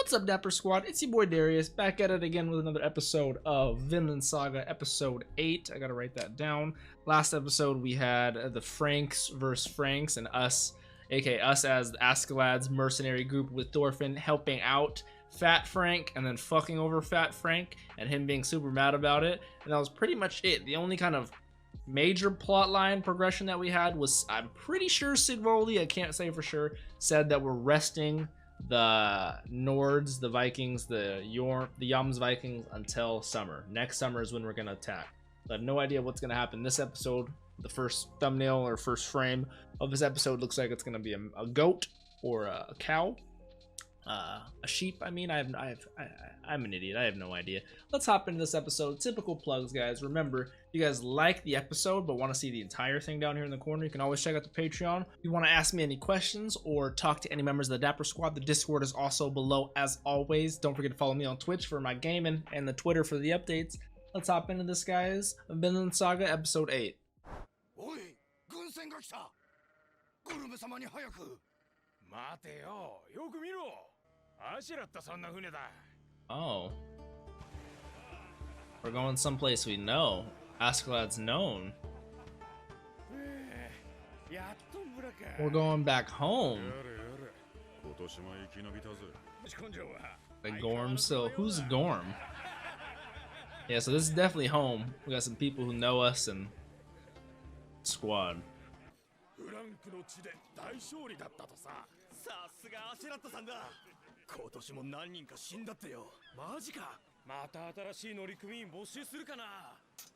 What's up, Dapper Squad? It's your boy Darius, back at it again with another episode of Vinland Saga, episode 8. I gotta write that down. Last episode we had the Franks versus Franks, and us, aka us as Askeladd's mercenary group with Thorfinn helping out Fat Frank and then fucking over Fat Frank and him being super mad about it. And that was pretty much it. The only kind of major plotline progression that we had was, I'm pretty sure Sigvaldi, I can't say for sure, said that we're resting the Nords, the Vikings, the Yams Vikings until summer. Next summer is when we're gonna attack. I have no idea what's gonna happen this episode. The first thumbnail or first frame of this episode looks like it's gonna be a goat or a cow, a sheep. I mean, I'm an idiot. I have no idea. Let's hop into this episode. Typical plugs, guys. Remember, if you guys like the episode but want to see the entire thing down here in the corner, you can always check out the Patreon. If you want to ask me any questions or talk to any members of the Dapper Squad, the Discord is also below as always. Don't forget to follow me on Twitch for my gaming and the Twitter for the updates. Let's hop into this, guys. Vinland Saga, episode 8. Oh. We're going someplace we know. Askeladd's known. We're going back home. The Gorm, so who's Gorm? Yeah, so this is definitely home. We got some people who know us and squad.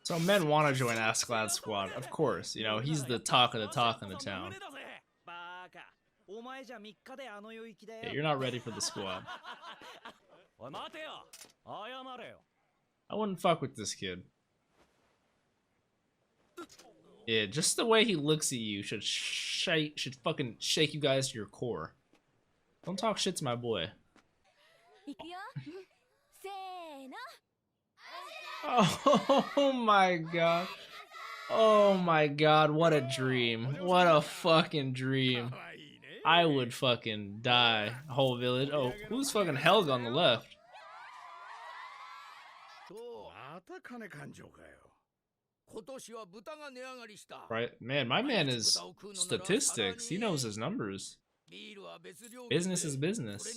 So men want to join Askeladd's squad, of course. You know, he's the talk of the talk in the town. Yeah, you're not ready for the squad. I wouldn't fuck with this kid. Yeah, just the way he looks at you should fucking shake you guys to your core. Don't talk shit to my boy. Oh my god. Oh my god, what a dream. What a fucking dream. I would fucking die. Whole village. Oh, who's fucking Helga on the left? Right, man, my man is statistics. He knows his numbers. Business is business. So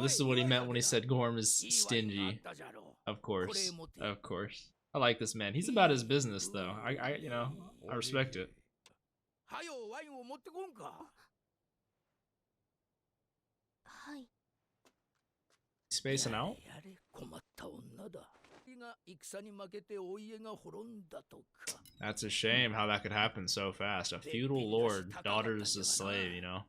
this is what he meant when he said Gorm is stingy. Of course, of course. I like this man. He's about his business, though. You know, I respect it. Spacing out? That's a shame how that could happen so fast. A feudal lord, daughter's a slave, you know?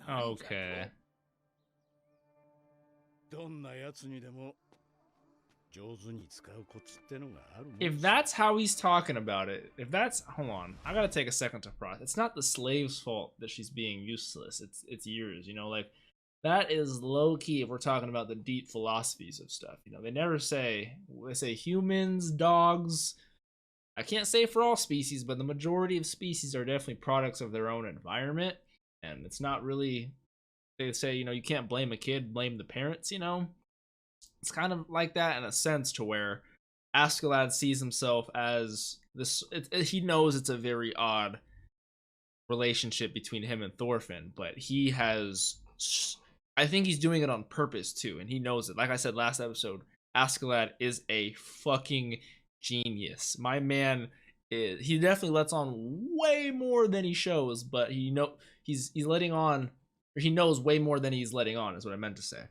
Okay. If that's how he's talking about it, if that's, hold on, I gotta take a second to process. It's not the slave's fault that she's being useless. It's yours, you know, like that is low key if we're talking about the deep philosophies of stuff. You know, they never say, they say humans, dogs. I can't say for all species, but the majority of species are definitely products of their own environment, and it's not really. They say, you know, you can't blame a kid, blame the parents. You know. It's kind of like that in a sense, to where Askeladd sees himself as this. He knows it's a very odd relationship between him and Thorfinn, but he has. I think he's doing it on purpose too, and he knows it. Like I said last episode, Askeladd is a fucking genius. My man, he definitely lets on way more than he shows, but he's letting on, or he knows way more than he's letting on, is what I meant to say.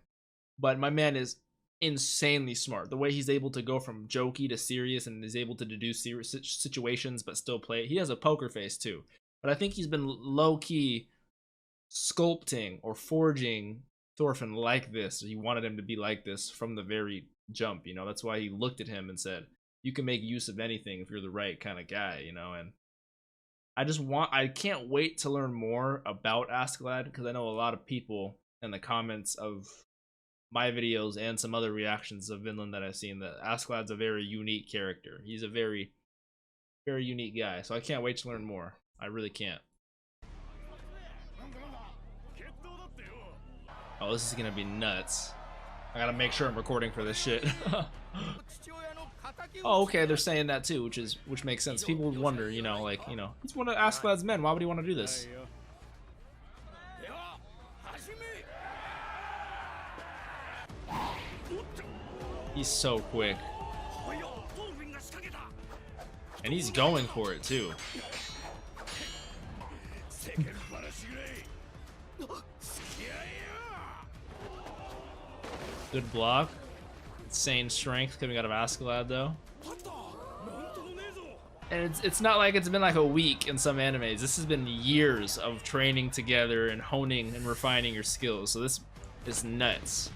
But my man is insanely smart. The way he's able to go from jokey to serious and is able to deduce serious situations but still play. He has a poker face too. But I think he's been low-key sculpting or forging Thorfinn like this. He wanted him to be like this from the very jump, you know. That's why he looked at him and said, you can make use of anything if you're the right kind of guy, you know. And I can't wait to learn more about Askeladd because I know a lot of people in the comments of my videos and some other reactions of Vinland that I've seen that Askeladd's a very unique character. He's a very, very unique guy. So I can't wait to learn more. I really can't. Oh, this is gonna be nuts. I gotta make sure I'm recording for this shit. Oh, okay, they're saying that too, which makes sense. People would wonder, you know, like, you know, he's one of Askeladd's men. Why would he want to do this? He's so quick. And he's going for it too. Good block. Insane strength coming out of Askeladd though. And it's not like it's been like a week in some animes. This has been years of training together and honing and refining your skills. So this is nuts.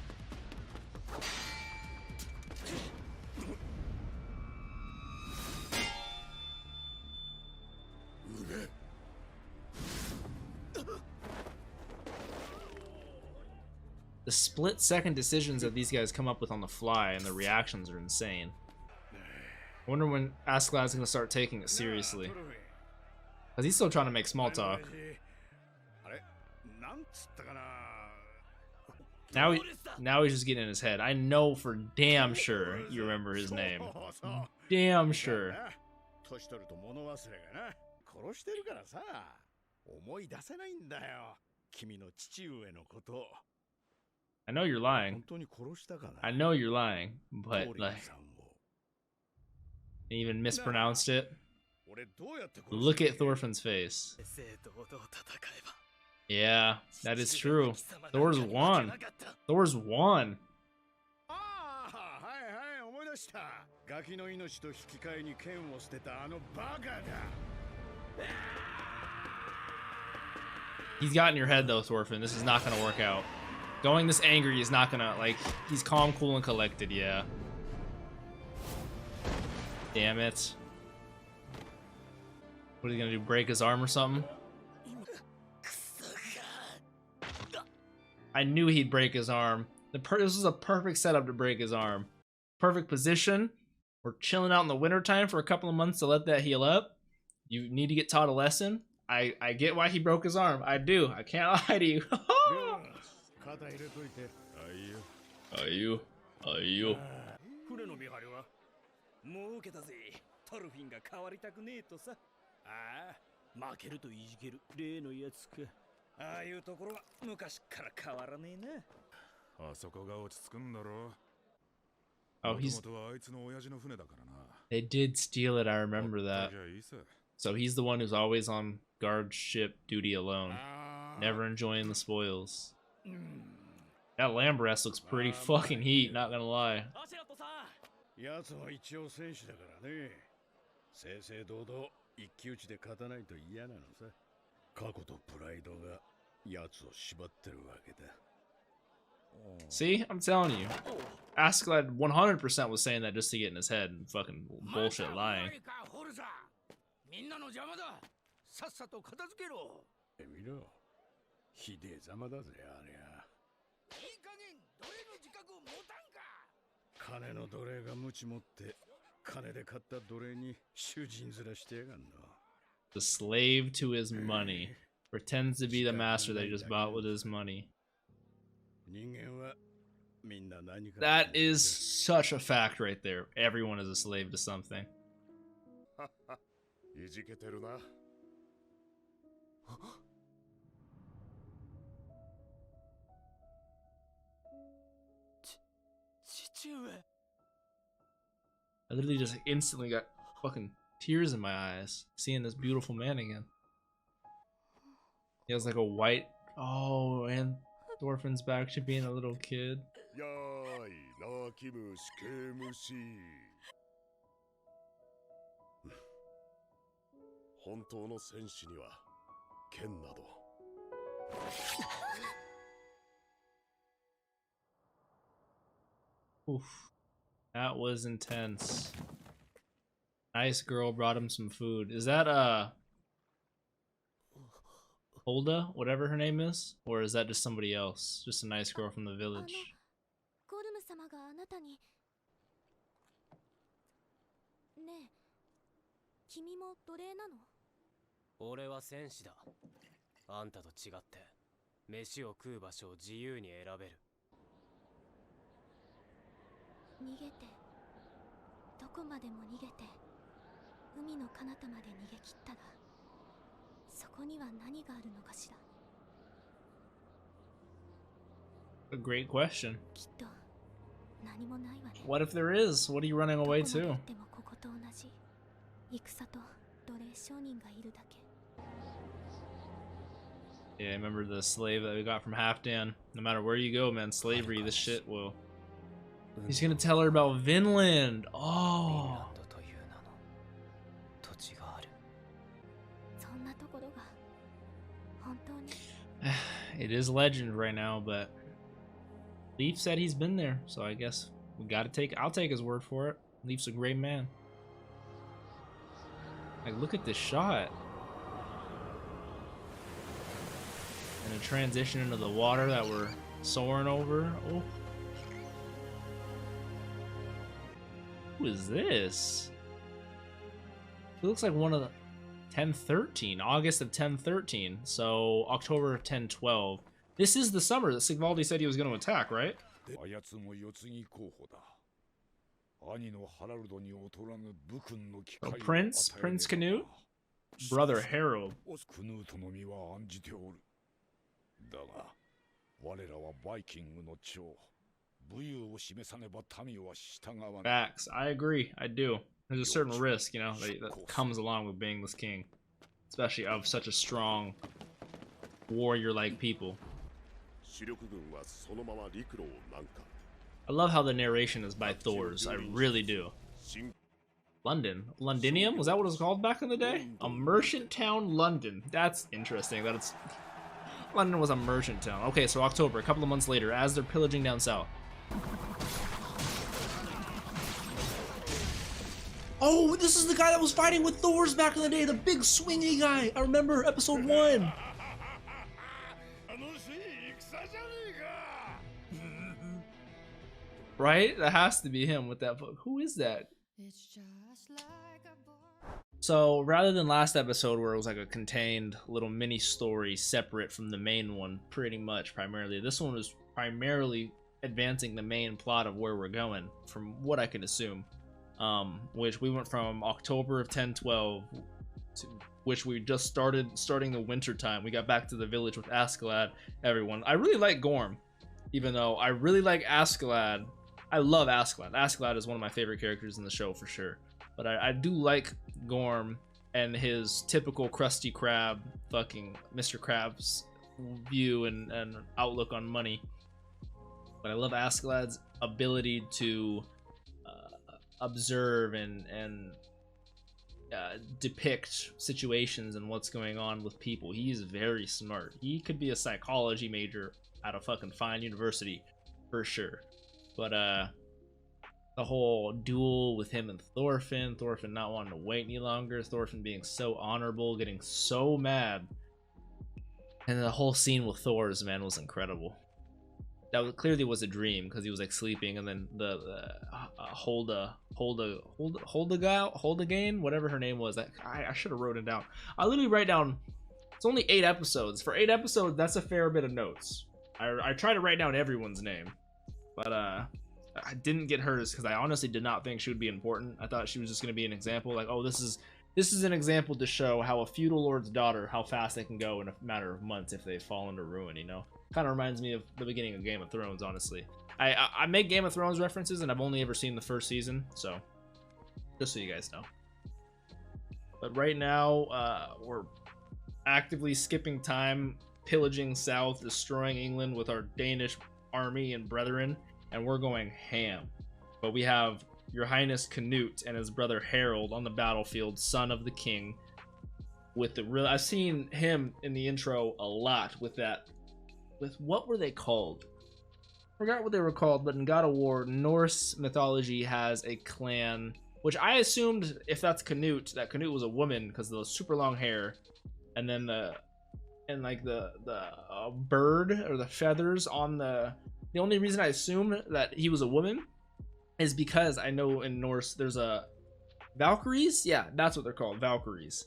The split-second decisions that these guys come up with on the fly and the reactions are insane. I wonder when Askeladd's gonna start taking it seriously. Cause he's still trying to make small talk. Now he's just getting in his head. I know for damn sure you remember his name. Damn sure. I know you're lying. I know you're lying, but like, you even mispronounced it. Look at Thorfinn's face. Yeah, that is true. Thor's won. Thor's won. He's got in your head though, Thorfinn. This is not gonna work out. Going this angry is not gonna, like, he's calm, cool, and collected, yeah. Damn it. What are you gonna do, break his arm or something? I knew he'd break his arm. This was a perfect setup to break his arm. Perfect position. We're chilling out in the wintertime for a couple of months to let that heal up. You need to get taught a lesson. I get why he broke his arm. I do. I can't lie to you. Are you? Oh, they did steal it, I remember that. So he's the one who's always on guard ship duty alone, never enjoying the spoils. That lamb breast looks pretty fucking heat, not gonna lie. See, I'm telling you. Askeladd 100% was saying that just to get in his head and fucking bullshit lying. The slave to his money. Pretends to be the master that he just bought with his money. That is such a fact right there. Everyone is a slave to something. I literally just instantly got fucking tears in my eyes seeing this beautiful man again. He has like a white... Oh, and Thorfinn's back to being a little kid. Oof. That was intense. Nice girl brought him some food. Is that Hulda, whatever her name is? Or is that just somebody else? Just a nice girl from the village. ゴルム様があなたに。ねえ、君も奴隷なの？俺は戦士だ。あんたと違って飯を食う場所を自由に選べる。逃げて、どこまでも逃げて、海の彼方まで逃げ切ったら、そこには何があるのかしら。 A great question. きっと何もないわね。 What if there is? What are you running away どこまで to? 行ってもここと同じ戦と奴隷商人がいるだけ。 Yeah, I remember the slave that we got from Halfdan. No matter where you go, man, slavery, this shit will... He's gonna tell her about Vinland! Oh! そんなところが本当に。 It is legend right now, but... Leaf said he's been there, so I guess we gotta I'll take his word for it. Leaf's a great man. Like, look at this shot. And a transition into the water that we're soaring over. Oh. Who is this? He looks like one of the 1013, August of 1013, so October of 1012. This is the summer that Sigvaldi said he was going to attack, right? Oh, Prince Canute? Brother Harold. Facts. I agree. I do. There's a certain risk, you know, that comes along with being this king. Especially of such a strong warrior-like people. I love how the narration is by Thors. I really do. London. Londinium? Was that what it was called back in the day? A merchant town, London. That's interesting. That it's... London was a merchant town. Okay, so October, a couple of months later, as they're pillaging down south. Oh, this is the guy that was fighting with Thors back in the day, the big swingy guy. I remember episode 1. Right? That has to be him with that book. Who is that? So rather than last episode where it was like a contained little mini story separate from the main one, pretty much primarily, this one was primarily advancing the main plot of where we're going, from what I can assume. Which we went from October of 1012 to which we just starting the winter time. We got back to the village with Askeladd, everyone. I really like Gorm, even though I really like Askeladd. I love Askeladd. Askeladd is one of my favorite characters in the show for sure. But I do like Gorm and his typical Krusty Krab, fucking Mr. Krabs view and outlook on money. But I love Askeladd's ability to observe and depict situations and what's going on with people. He's very smart. He could be a psychology major at a fucking fine university for sure. But the whole duel with him and Thorfinn not wanting to wait any longer, Thorfinn being so honorable, getting so mad, and the whole scene with Thor's, man, was incredible. That clearly was a dream because he was like sleeping, and then the Holdagain, whatever her name was, I should have wrote it down. I literally write down. It's only 8 episodes. For 8 episodes, that's a fair bit of notes. I try to write down everyone's name, but I didn't get hers because I honestly did not think she would be important. I thought she was just going to be an example, like, oh, this is an example to show how a feudal lord's daughter, how fast they can go in a matter of months if they fall into ruin, you know? Kind of reminds me of the beginning of Game of Thrones, honestly. I make Game of Thrones references, and I've only ever seen the first season, so just so you guys know. But right now, we're actively skipping time, pillaging south, destroying England with our Danish army and brethren, and we're going ham. But we have Your Highness Canute and his brother Harold on the battlefield, son of the king. With the real, I've seen him in the intro a lot with that. With what were they called? Forgot what they were called, but in God of War, Norse mythology has a clan, which I assumed if that's Canute, that Canute was a woman because of the super long hair, and then the and like the bird or the feathers on the only reason I assumed that he was a woman is because I know in Norse there's a Valkyries. Yeah, that's what they're called, Valkyries.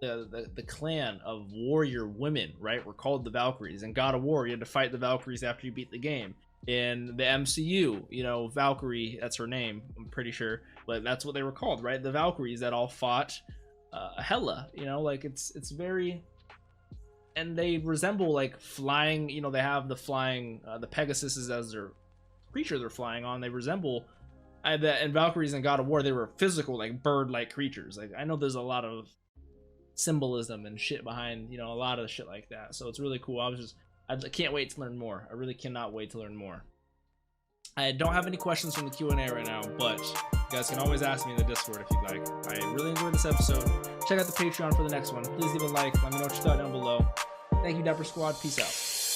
The clan of warrior women, right, were called the Valkyries. In God of War, you had to fight the Valkyries after you beat the game. In the MCU, you know, Valkyrie, that's her name, I'm pretty sure, but that's what they were called, right? The Valkyries that all fought Hela, you know, like it's very, and they resemble like flying, you know, they have the flying, the Pegasus is as their creature they're flying on. They resemble, and Valkyries in God of War, they were physical, like bird-like creatures. Like I know there's a lot of symbolism and shit behind, you know, a lot of shit like that. So it's really cool. I can't wait to learn more. I really cannot wait to learn more. I don't have any questions from the Q&A right now, but you guys can always ask me in the Discord if you'd like. I really enjoyed this episode. Check out the Patreon for the next one. Please leave a like. Let me know what you thought down below. Thank you, Dapper Squad. Peace out.